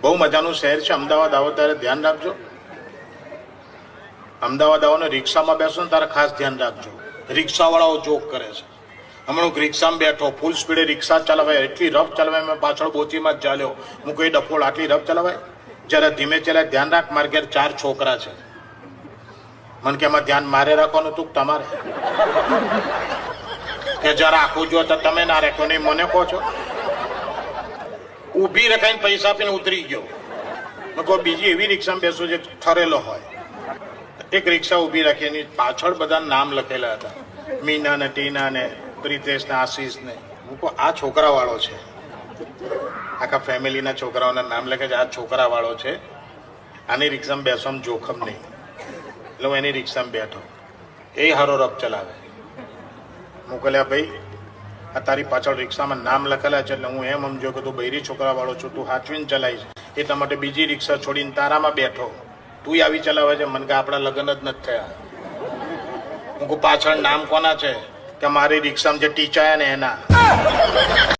બહુ મજાનું શહેર છે અમદાવાદ. આવો ત્યારે ધ્યાન રાખજો. અમદાવાદ આવો ને રિક્ષામાં બેસો ને તારે ખાસ ધ્યાન રાખજો. રિક્ષાવાળાઓ જોક કરે છે. હમણાં રિક્ષામાં બેઠો, ફૂલ સ્પીડે રિક્ષા ચલાવાય, એટલી રફ ચલાવાય, મેં પાછળ બોચીમાં જ ચાલ્યો. હું કોઈ ડફોળ આટલી રફ ચલાવાય? જરા ધીમે ચલાય. ધ્યાન રાખ, મારે ઘેર 4 છોકરા છે. મને કે એમાં ધ્યાન મારે રાખવાનું તું તમારે કે જરા આખું જો તો તમે ના રાખો નહીં, મને કહો છો. ઊભી રખાઈને પૈસા આપીને ઉતરી ગયો. મેં કહો બીજી એવી રિક્ષામાં બેસો જે ઠરેલો હોય. એક રિક્ષા ઊભી રાખી, એની પાછળ બધા નામ લખેલા હતા, મીના ને ટીના ને પ્રિતેશ ને આશીષ ને. હું કહું આ છોકરા વાળો છે. આખા ફેમિલીના છોકરાઓના નામ લખે છે, આ છોકરા વાળો છે, આની રિક્ષામાં બેસવામાં જોખમ નહીં. એટલે હું એની રિક્ષામાં બેઠો. એ હારો રફ ચલાવે. મોકલ્યા ભાઈ આ તારી પાછળ રિક્ષામાં નામ લખેલા છે, એટલે હું એમ સમજો કે તું બૈરી છોકરા વાળો છું, તું હાચવીને ચલાવીશ, એટલા માટે બીજી રિક્ષા છોડીને તારામાં બેઠો. તું આવી ચલાવે છે. મને કે આપણા લગ્ન જ નથી થયા. હું પાછળ નામ કોના છે? કે મારી રિક્ષામાં જે ટીચાયા ને એના.